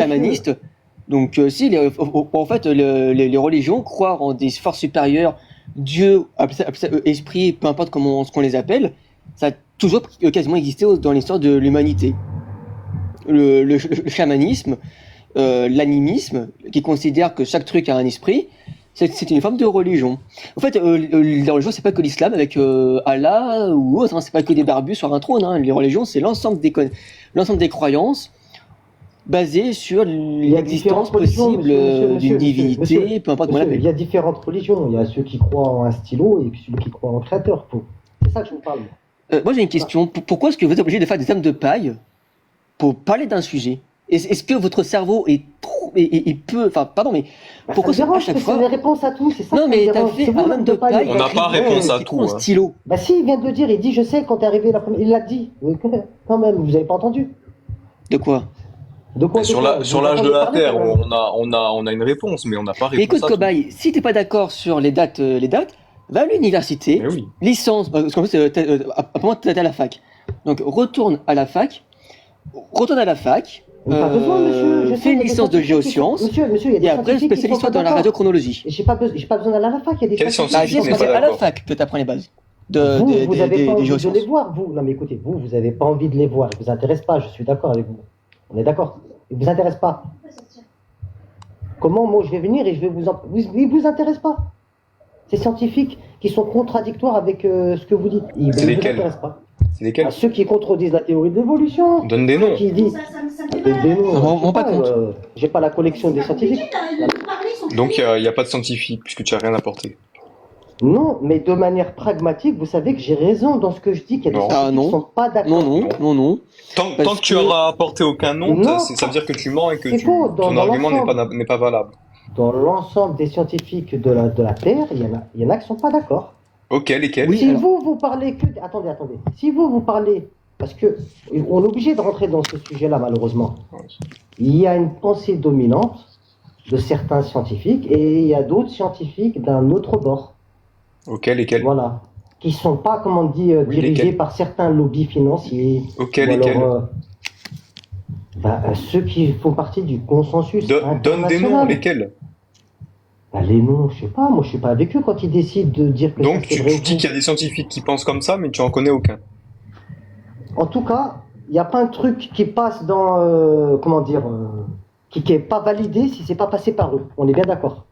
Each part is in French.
chamanistes. Donc, si, en fait, les religions croient en des forces supérieures, Dieu, esprit, peu importe ce qu'on les appelle, ça a toujours quasiment existé dans l'histoire de l'humanité. Le chamanisme, l'animisme, qui considère que chaque truc a un esprit, c'est une forme de religion. En fait, la religion, c'est pas que l'islam avec Allah ou autre, hein, c'est pas que des barbus sur un trône. Hein. Les religions, c'est l'ensemble des croyances basées sur l'existence possible d'une divinité, peu importe comment on l'appelle. Il y a différentes religions. Il y a ceux qui croient en un stylo et puis ceux qui croient en créateur. C'est ça que je vous parle. Moi, j'ai une question. Pourquoi est-ce que vous êtes obligé de faire des âmes de paille pour parler d'un sujet? Est-ce que votre cerveau est trop, et peut, enfin, pardon, mais pourquoi ça à chaque fois c'est les réponses à tout, c'est ça. Non, mais t'as fait un âme de paille. On n'a pas réponse à tout. Un stylo. Bah si, il vient de le dire. Il dit, je sais quand t'es arrivé la première. Il l'a dit. Quand même, vous avez pas entendu. De quoi? Sur l'âge de la Terre, on a une réponse, mais on n'a pas réponse. Mais écoute, Cobaye, si t'es pas d'accord sur les dates, va à l'université, oui. Licence, parce qu'en fait, apparemment t'es à la fac. Donc retourne à la fac. Pas besoin, monsieur. Fais une licence de géosciences. Monsieur, il y a des et après spécialise-toi dans la radiochronologie. J'ai pas besoin d'aller à la fac. Il y a des Quel scientifiques. scientifique C'est n'est pas à la d'accord? fac que t'apprends les bases Vous avez pas des envie de géosciences. les voir, vous. Non, mais écoutez, vous avez pas envie de les voir. Ils vous intéressent pas. Je suis d'accord avec vous. On est d'accord. Ils vous intéressent pas. Comment moi je vais venir et je vais ils vous intéressent pas. Ces scientifiques qui sont contradictoires avec ce que vous dites. Ils C'est vous lesquels? intéressent pas. C'est lesquels? Ceux qui contredisent la théorie de l'évolution. Donne des noms. Qui disent. Des noms. On rend pas compte. J'ai pas la collection des scientifiques. Donc il n'y a pas de scientifique, puisque tu n'as rien apporté. Non, mais de manière pragmatique, vous savez que j'ai raison dans ce que je dis, qu'il y a des Non. scientifiques qui ne sont pas d'accord. Non. Tant que tu auras apporté aucun nom, Non. ça veut dire que tu mens et que C'est faux, dans ton argument l'ensemble. n'est pas valable. Dans l'ensemble des scientifiques de la Terre, il y en a qui ne sont pas d'accord. Ok, lesquels? Oui, Si alors. vous parlez que... Attendez. Si vous parlez... Parce que on est obligé de rentrer dans ce sujet-là, malheureusement. Il y a une pensée dominante de certains scientifiques et il y a d'autres scientifiques d'un autre bord. Ok, lesquels? Voilà. Qui ne sont pas, comme on dit, dirigés lesquels? par certains lobbies financiers. Ok, Ou lesquels? alors, ceux qui font partie du consensus Donne des noms, lesquels? Les noms, je sais pas. Moi, je suis pas avec eux quand ils décident de dire que Donc ça, c'est tu vrai ou dis faux. qu'il y a des scientifiques qui pensent comme ça, mais tu en connais aucun. En tout cas, il n'y a pas un truc qui passe dans... qui n'est pas validé si c'est pas passé par eux. On est bien d'accord.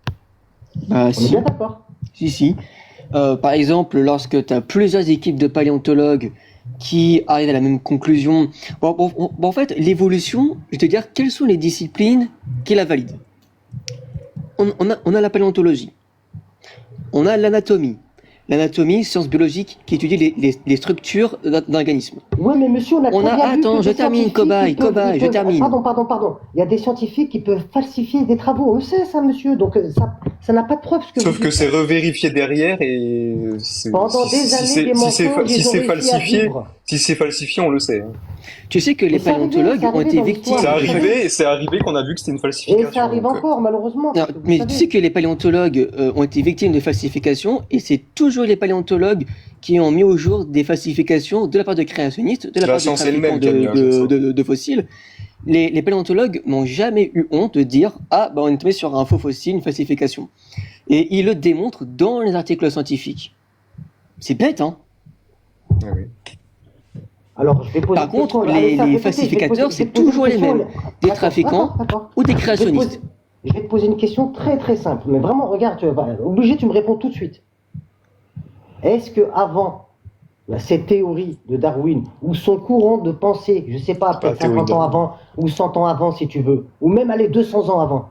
Bah, On est si. bien d'accord. Si. Par exemple, lorsque tu as plusieurs équipes de paléontologues qui arrivent à la même conclusion, en fait, l'évolution, je vais te dire, quelles sont les disciplines qui la valident? On a la paléontologie, on a l'anatomie. L'anatomie, science biologique qui étudie les structures d'un organisme. Oui, mais monsieur, on a très bien vu Attends, que je des termine, scientifiques Cobaye, qui peuvent- je termine. Pardon. Il y a des scientifiques qui peuvent falsifier des travaux. On le sait, ça, monsieur. Donc, ça n'a pas de preuve. Sauf que c'est revérifié derrière et Pendant des années, des mensonges, ils ont réussi à vivre. si c'est falsifié, on le sait. Hein. Tu sais que les c'est arrivé, paléontologues c'est ont arrivé été dans victimes. l'histoire. C'est arrivé qu'on a vu que c'était une falsification. Et ça arrive donc, encore, malheureusement. Non, vous mais savez. tu sais que les paléontologues ont été victimes de falsifications et c'est toujours les paléontologues qui ont mis au jour des falsifications de la part de créationnistes, de la part de science trafiquants elle-même qui a mis à jour ça. de fossiles. Les paléontologues n'ont jamais eu honte de dire « Ah, on est tombé sur un faux fossile, une falsification ». Et ils le démontrent dans les articles scientifiques. C'est bête, hein? Ah oui. Alors, je vais poser Par une contre, question. Allez, ça, les écoutez, falsificateurs, je vais c'est poser une toujours les question. mêmes. Des D'accord, trafiquants d'accord. ou des Je vais te créationnistes. je vais te poser une question très très simple. Mais vraiment, regarde, obligé, tu me réponds tout de suite. Est-ce que avant cette théorie de Darwin, ou son courant de pensée, je sais pas, peut-être 50 ans avant, ou 100 ans avant si tu veux, ou même aller 200 ans avant,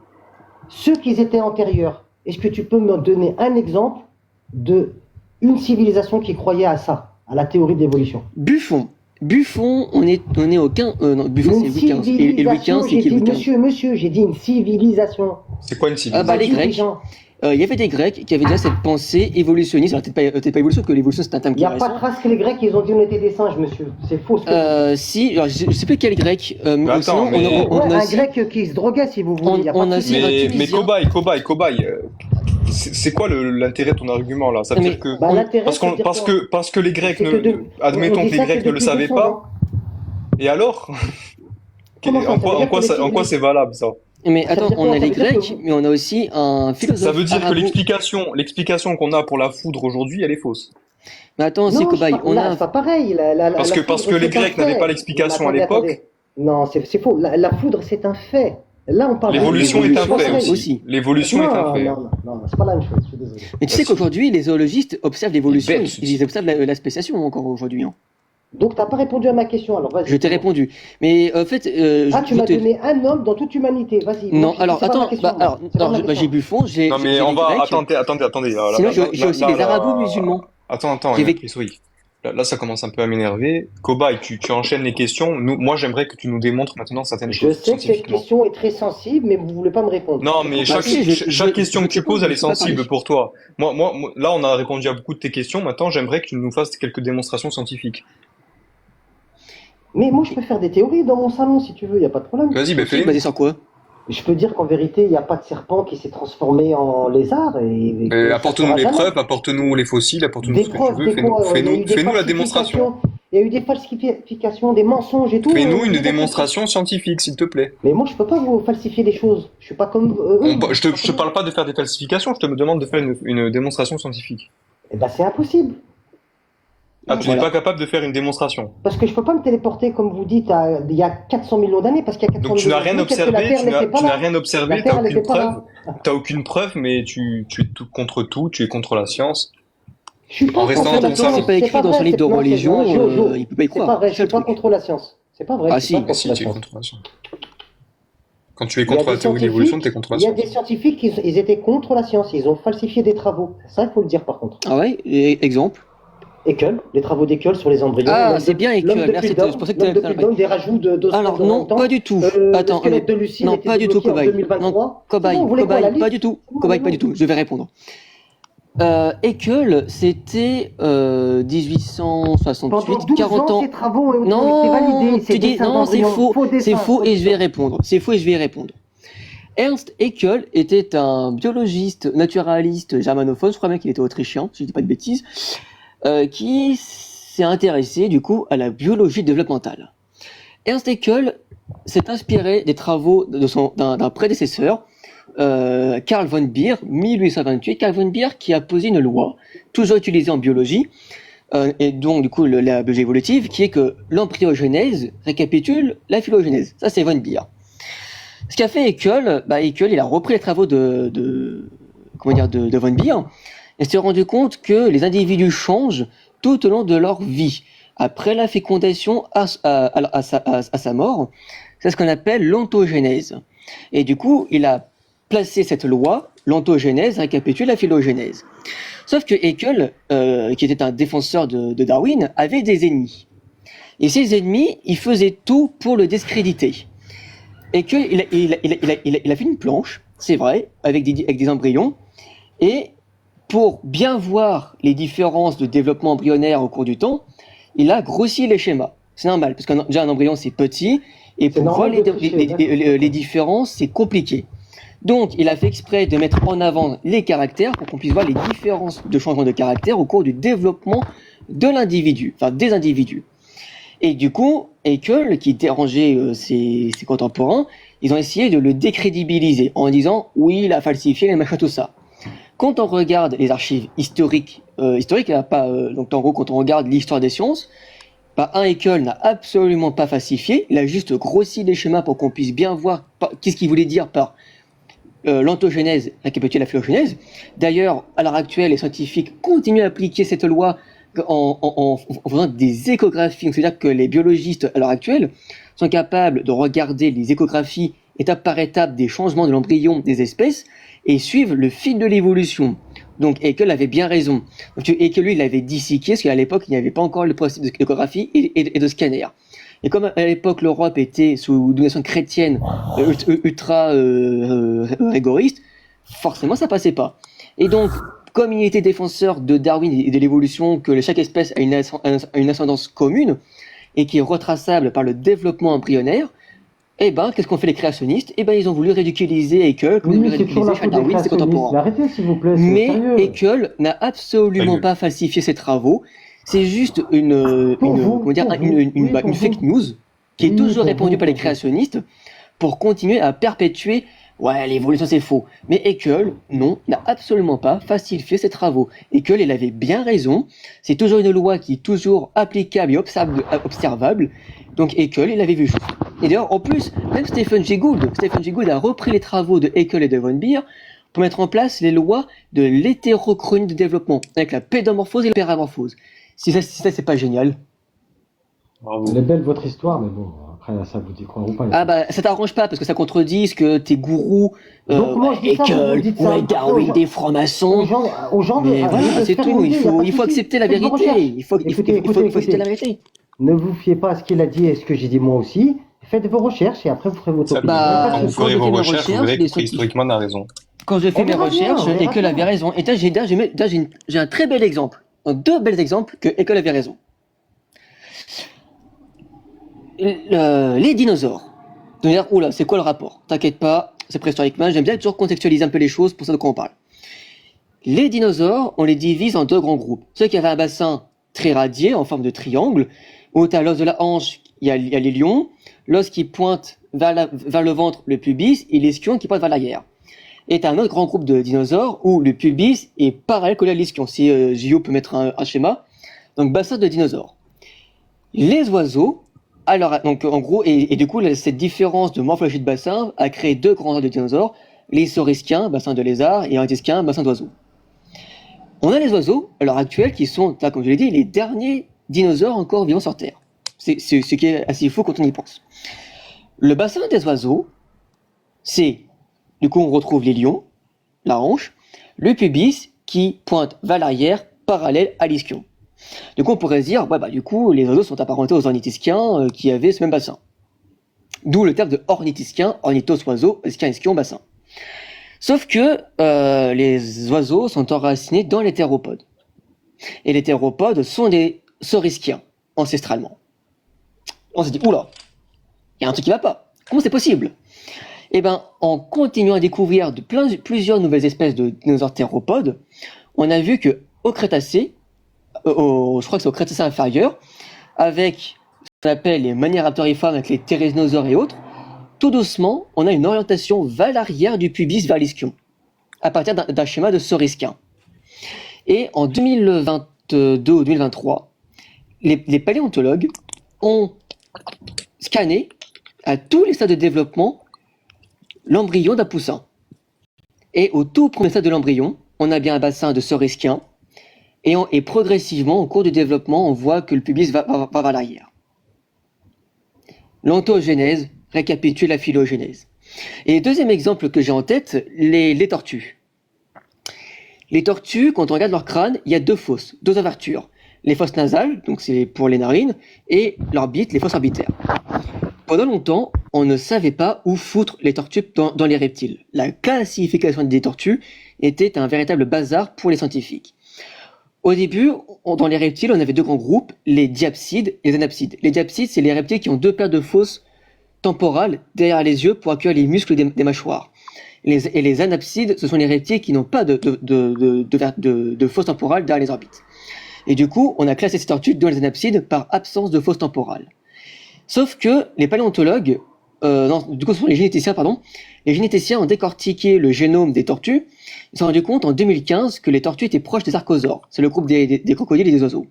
ceux qui étaient antérieurs, est-ce que tu peux me donner un exemple de une civilisation qui croyait à ça, à la théorie de l'évolution? Buffon, on est au 15... non, Buffon, c'est Louis XV. Et Louis XV, c'est qui Louis XV? Monsieur, j'ai dit une civilisation. C'est quoi une civilisation? Ah bah les Grecs. Dirigeants. Il y avait des Grecs qui avaient déjà cette pensée évolutionniste. Alors peut-être pas évolution, parce que l'évolution c'est un terme Il qui n'y est a pas de récent. trace que les Grecs, ils ont dit on était des singes, monsieur. C'est faux. Ce que Si, alors, je sais plus quel Grec. Mais attends, sinon, mais- on a un aussi... Grec qui se droguait, si vous voulez. Il y a on pas a de aussi- souci. Mais Tunisien. cobaye, c'est quoi l'intérêt de ton argument là? Ça veut Non, dire que Bah, l'intérêt, parce c'est de dire quoi que les Grecs C'est que admettons on que dit les ça Grecs ne le depuis savaient 200 pas. ans. Et alors? Comment ça, ça veut dire que En quoi c'est valable ça? Mais Ça veut attends, dire on quoi? a Ça les veut dire que Grecs, mais on a aussi un Ça philosophe veut dire que arabo. l'explication qu'on a pour la foudre aujourd'hui, elle est fausse. Mais attends, c'est Non, cobaye. On là, a c'est pas pareil. La Parce foudre, que les c'est un Grecs n'avaient pas fait. Non, mais l'explication à attendez, l'époque. attendez. Non, c'est faux. La foudre, c'est un fait. Là, on parle L'évolution est un d'évolution. fait l'évolution aussi. aussi. L'évolution est un Non, fait. non, non, non, c'est pas la même chose. Je suis désolé. Mais tu sais Si. qu'aujourd'hui, les zoologistes observent l'évolution, bête, ce ils type. observent la spéciation encore aujourd'hui, hein. Donc, t'as pas répondu à ma question. Alors, vas-y. Je t'ai dis-moi. répondu. Mais en fait, Ah, je tu veux m'as te... donné un homme dans toute l'humanité. Vas-y. Moi, Non, je dis, alors c'est pas ma attends, question, bah, moi. alors, C'est pas ma bah, j'ai question. Buffon, j'ai Non, mais j'ai on les va. Grecs, Attendez. sinon j'ai aussi les arabo-musulmans. Attends, J'ai vécu... Chris, oui. Là, ça commence un peu à m'énerver. Cobaye, tu enchaînes les questions. Moi, j'aimerais que tu nous démontres maintenant certaines Je choses sais que cette scientifiquement. question est très sensible, mais vous voulez pas me répondre. Non, mais Écoute, Bah si, chaque question je que tu te pose, poses, elle je est peux pas parler. sensible pour toi. Là, on a répondu à beaucoup de tes questions. Maintenant, j'aimerais que tu nous fasses quelques démonstrations scientifiques. mais moi, je peux faire des théories dans mon salon si tu veux, il n'y a pas de problème. Vas-y, bah Ok, fais-les. basé sur quoi? Je peux dire qu'en vérité, il n'y a pas de serpent qui s'est transformé en lézard et que ça Apporte-nous sera les jamais. preuves, apporte-nous les fossiles, apporte-nous Des ce que tu preuves, veux. des quoi? Il y a eu des Fais-nous la démonstration. falsifications, il y a eu des falsifications, des mensonges et tout. Fais-nous J'ai une pas compris. démonstration scientifique, s'il te plaît. Mais moi, je peux pas vous falsifier les choses. Je suis pas comme eux. Je te parle pas de faire des falsifications, je te demande de faire une démonstration scientifique. Eh ben, c'est impossible. Ah, tu n'es Voilà. pas capable de faire une démonstration. Parce que je peux pas me téléporter, comme vous dites, il y a 400 millions d'années, parce qu'il y a 400 Donc tu millions n'as rien d'années, peut-être que la observé, Terre n'était pas tu n'as là. rien La observé, Terre, elle n'était pas là. t'as aucune preuve, mais tu es contre tout, tu es contre la science. Je suis pas En restant contre dans la ton science. salon. C'est pas écrit dans son vrai, livre de non, religion, Jo, il peut pas y c'est croire. pas vrai, C'est je ça suis le pas truc. contre la science. C'est pas vrai, Ah je suis si. pas Mais contre si, la tu es science. contre la science. Quand tu es Il y a contre la des théorie de l'évolution, tu es scientifiques, contre la il y a science. des scientifiques, ils étaient contre la science, ils ont falsifié des travaux. Ça, il faut le dire par contre. Ah ouais, exemple. Ekel, les travaux d'Ekel sur les embryons. Ah, l'homme c'est de- bien l'homme Ekel, de merci, Pudom, c'est pour ça que l'homme de t'as Pudom, des rajouts d'ossements Alors en non, même temps. pas du tout. Le Attends, squelette de Lucille non, était pas du tout, débloqué en cobaye. 2023. Non, cobaye, C'est bon, vous voulez quoi, la cobaye, pas liste du tout. C'est bon, Cobaye, non, pas du tout. Je vais répondre. Ekel, c'était Pendant 1868, 12 40 ans, ans. ces travaux ont été Non, validés. Ces tu dis dessins non, c'est d'embryons, faux, faux c'est dessins, faux faux et je vais dessins. répondre. C'est faux et je vais répondre. Ernst Haeckel était un biologiste naturaliste germanophone, je crois bien qu'il était autrichien, si je dis pas de bêtises, qui s'est intéressé du coup à la biologie développementale. Ernst Haeckel s'est inspiré des travaux d'un prédécesseur, Carl von Beer, 1828. Carl von Beer qui a posé une loi, toujours utilisée en biologie, et donc du coup la biologie évolutive, qui est que l'embryogenèse récapitule la phylogénèse. Ça c'est von Beer. Ce qu'a fait Haeckel, Haeckel il a repris les travaux de von Beer et s'est rendu compte que les individus changent tout au long de leur vie. Après la fécondation à sa mort, c'est ce qu'on appelle l'ontogénèse. Et du coup, il a placé cette loi, l'ontogénèse récapitule la phylogénèse. Sauf que Haeckel, qui était un défenseur de Darwin, avait des ennemis. Et ces ennemis, ils faisaient tout pour le discréditer. Haeckel, il a fait une planche, c'est vrai, avec des embryons, et pour bien voir les différences de développement embryonnaire au cours du temps, il a grossi les schémas. C'est normal, parce que déjà un embryon c'est petit, et pour voir les différences, c'est compliqué. Donc il a fait exprès de mettre en avant les caractères pour qu'on puisse voir les différences de changement de caractère au cours du développement de l'individu, enfin des individus. Et du coup, Haeckel, qui dérangeait ses contemporains, ils ont essayé de le décrédibiliser en disant « oui, il a falsifié les machins, tout ça ». Quand on regarde les archives historiques, donc en gros, quand on regarde l'histoire des sciences, Haeckel n'a absolument pas falsifié, il a juste grossi les schémas pour qu'on puisse bien voir qu'est-ce qu'il voulait dire par l'ontogénèse récapitule la phylogénèse. D'ailleurs, à l'heure actuelle, les scientifiques continuent à appliquer cette loi en faisant des échographies. C'est-à-dire que les biologistes, à l'heure actuelle, sont capables de regarder les échographies étape par étape des changements de l'embryon des espèces et suivre le fil de l'évolution. Donc Haeckel avait bien raison. Donc Haeckel, lui, il avait disséqué, parce qu'à l'époque, il n'y avait pas encore le processus d'échographie et de scanner. Et comme à l'époque, l'Europe était sous domination chrétienne ultra rigoriste, forcément, ça passait pas. Et donc, comme il était défenseur de Darwin et de l'évolution, que chaque espèce a une ascendance commune, et qui est retraçable par le développement embryonnaire, qu'est-ce qu'ont fait les créationnistes? Ils ont voulu ridiculiser Haeckel, comme ils ont voulu ridiculiser Charles Darwin, ses contemporains. Arrêtez, s'il vous plaît, Mais sérieux. Haeckel n'a absolument pas falsifié ses travaux. C'est juste une fake news. qui est Oui, toujours pour répandu vous, par les pour vous. créationnistes pour continuer à perpétuer ouais, l'évolution c'est faux. Mais Haeckel, non, n'a absolument pas falsifié ses travaux. Haeckel, il avait bien raison. C'est toujours une loi qui est toujours applicable et observable. Donc Haeckel, il avait vu juste. Et d'ailleurs, en plus, même Stephen Jay Gould a repris les travaux de Haeckel et de von Beer pour mettre en place les lois de l'hétérochronie de développement, avec la pédomorphose et la péramorphose. Si ça c'est pas génial. Bravo. Elle est belle votre histoire, mais bon, après, ça vous dit croire ou pas. Ah bah ça t'arrange pas parce que ça contredit ce que tes gourous, Donc, moi, je dis ça, vous Haeckel, dites ça. ouais, Darwin, Après, des francs-maçons. aux gens Mais de voilà, c'est faire tout. une Il idée, y a pas faut, de il faut souci. accepter la Faites vos vérité. recherches. Il faut Écoutez, accepter la vérité. Ne vous fiez pas à ce qu'il a dit et ce que j'ai dit moi aussi. Faites vos recherches et après vous ferez votre Ça, opinion. Bah, quand vous quand ferez je vos fais mes recherches, vous recherches, verrez les que préhistoriquement, on a raison. Quand je fais On mes verra bien, recherches, on verra Haeckel bien. avait raison. Et j'ai un très bel exemple. Deux bels exemples que Haeckel avait raison. Les dinosaures. De dire, oula, c'est quoi le rapport? T'inquiète pas, c'est préhistoriquement. J'aime bien toujours contextualiser un peu les choses pour ça de quoi on parle. Les dinosaures, on les divise en deux grands groupes. Ceux qui avaient un bassin très radié, en forme de triangle, où tu as l'os de la hanche, il y a les lions, l'os qui pointe vers le ventre, le pubis, et l'ischio qui pointe vers l'arrière. Et tu as un autre grand groupe de dinosaures où le pubis est parallèle collé à l'ischio. Si Gio peut mettre un schéma. Donc, bassin de dinosaures. Les oiseaux, alors, donc, en gros, et du coup, cette différence de morphologie de bassin a créé deux grands ordres de dinosaures, les saurischiens, bassin de lézard, et antischiens, bassin d'oiseaux. On a les oiseaux, à l'heure actuelle, qui sont, là, comme je l'ai dit, les derniers dinosaures encore vivants sur Terre. C'est ce qui est assez fou quand on y pense. Le bassin des oiseaux, c'est, du coup, on retrouve les lions, la hanche, le pubis qui pointe vers l'arrière, parallèle à l'ischio. Du coup, on pourrait se dire, ouais, bah, du coup, les oiseaux sont apparentés aux ornithischiens qui avaient ce même bassin. D'où le terme de ornithischien, ornithos oiseau, ischien ischion bassin. Sauf que les oiseaux sont enracinés dans les théropodes. Et les théropodes sont des saurischiens, ancestralement. On se dit, oula, il y a un truc qui va pas. Comment c'est possible? Eh bien, en continuant à découvrir plusieurs nouvelles espèces de dinosaures théropodes, on a vu que au Crétacé, je crois que c'est au Crétacé inférieur, avec ce qu'on appelle les Maniraptoriformes, avec les térésinosaures et autres, tout doucement, on a une orientation vers l'arrière du pubis vers l'ischio, à partir d'un schéma de saurisquin. Et en 2022 ou 2023, les paléontologues ont scanné à tous les stades de développement l'embryon d'un poussin. Et au tout premier stade de l'embryon, on a bien un bassin de saurisquin, et progressivement, au cours du développement, on voit que le pubis va vers l'arrière. L'ontogénèse récapitule la phylogénèse. Et deuxième exemple que j'ai en tête, les tortues. Les tortues, quand on regarde leur crâne, il y a deux fosses, deux ouvertures. Les fosses nasales, donc c'est pour les narines, et l'orbite, les fosses orbitaires. Pendant longtemps, on ne savait pas où foutre les tortues dans les reptiles. La classification des tortues était un véritable bazar pour les scientifiques. Au début, dans les reptiles, on avait deux grands groupes, les diapsides et les anapsides. Les diapsides, c'est les reptiles qui ont deux paires de fosses temporales derrière les yeux pour accueillir les muscles des mâchoires. Et les anapsides, ce sont les reptiles qui n'ont pas de fosses temporales derrière les orbites. Et du coup, on a classé ces tortues dans les anapsides par absence de fosses temporales. Sauf que les paléontologues, du coup ce sont les généticiens, les généticiens ont décortiqué le génome des tortues. Ils se sont rendus compte en 2015 que les tortues étaient proches des archosaures. C'est le groupe des crocodiles et des oiseaux.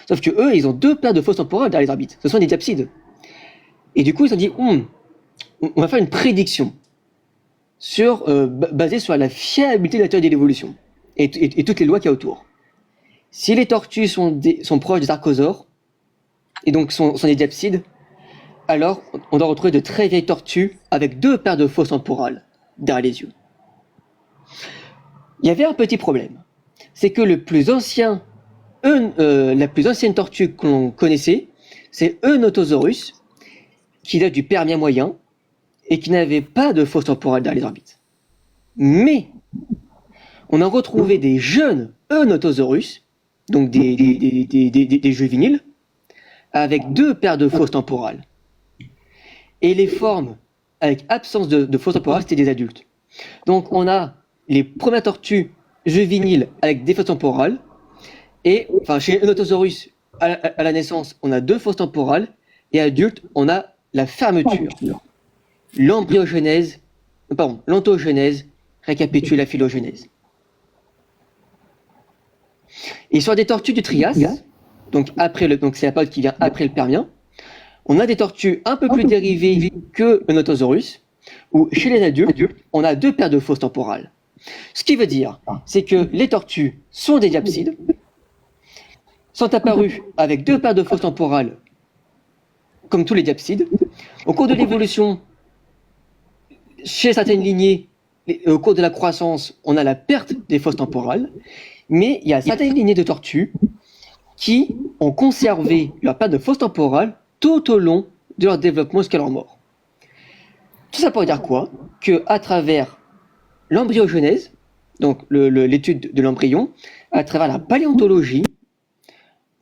Sauf que eux, ils ont deux paires de fosses temporales derrière les orbites. Ce sont des diapsides. Et du coup, ils ont dit, on va faire une prédiction basée sur la fiabilité de la théorie de l'évolution et toutes les lois qu'il y a autour. Si les tortues sont proches des archosaures, et donc sont des diapsides, alors on doit retrouver de très vieilles tortues avec deux paires de fosses temporales derrière les yeux. Il y avait un petit problème, c'est que la plus ancienne tortue que l'on connaissait, c'est Eunotosaurus, qui date du Permien moyen, et qui n'avait pas de fosses temporales derrière les orbites. Mais, on a retrouvé des jeunes Eunotosaurus, donc des juvéniles, avec deux paires de fosses temporales. Et les formes avec absence de fosses temporales, c'était des adultes. Donc on a les premières tortues juvéniles avec des fosses temporales, et enfin chez Eunotosaurus, à la naissance, on a deux fosses temporales, et adulte, on a la fermeture. L'ontogenèse récapitule la phylogenèse. Et sur des tortues du Trias, donc c'est la période qui vient après le Permien, on a des tortues un peu plus dérivées que le Notosaurus, où chez les adultes, on a 2 paires de fosses temporales. Ce qui veut dire, c'est que les tortues sont des diapsides, sont apparues avec 2 paires de fosses temporales, comme tous les diapsides. Au cours de l'évolution, chez certaines lignées, au cours de la croissance, on a la perte des fosses temporales, mais il y a certaines lignées de tortues qui ont conservé leur perte de fosses temporales tout au long de leur développement jusqu'à leur mort. Tout ça pour dire quoi? Que à travers l'embryogenèse, donc l'étude de l'embryon, à travers la paléontologie,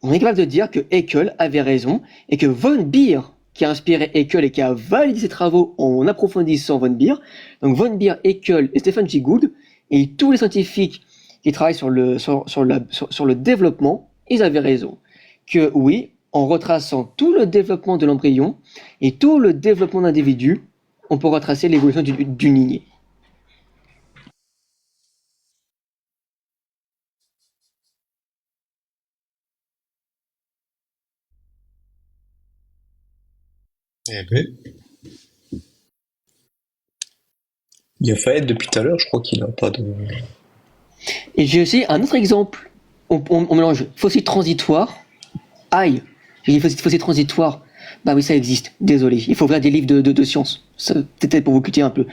on est capable de dire que Haeckel avait raison et que von Beer, qui a inspiré Haeckel et qui a validé ses travaux en approfondissant von Beer, donc von Beer, Haeckel et Stephen Jay Gould, et tous les scientifiques qui travaillent sur le développement, ils avaient raison. Que oui, en retraçant tout le développement de l'embryon et tout le développement d'individus, on peut retracer l'évolution d'une lignée. Eh ben. Il y a Fayette depuis tout à l'heure, je crois qu'il n'a pas de. Et j'ai aussi un autre exemple. On mélange fossile transitoire, aïe, j'ai dit fossile transitoire. Bah oui, ça existe, désolé. Il faut ouvrir des livres de sciences. Peut-être pour vous cuter un peu.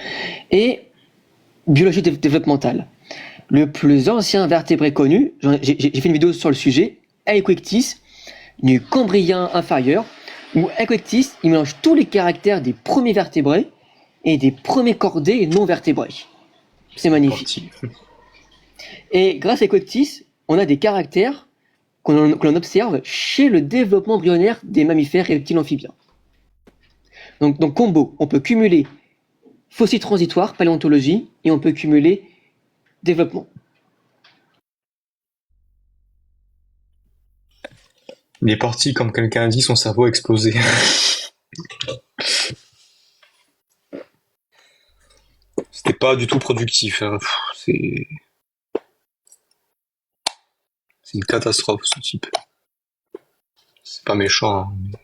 Et biologie développementale. Le plus ancien vertébré connu, j'ai fait une vidéo sur le sujet, Aequictis, du Cambrien inférieur, où Aequictis, il mélange tous les caractères des premiers vertébrés et des premiers chordés non vertébrés. C'est magnifique. Et grâce à Aequictis, on a des caractères que l'on observe chez le développement embryonnaire des mammifères et reptiles amphibiens. Donc combo, on peut cumuler fossile transitoire, paléontologie, et on peut cumuler développement. Il est parti, comme quelqu'un a dit, son cerveau a explosé. C'était pas du tout productif. Hein. C'est une catastrophe, ce type. C'est pas méchant, hein, mais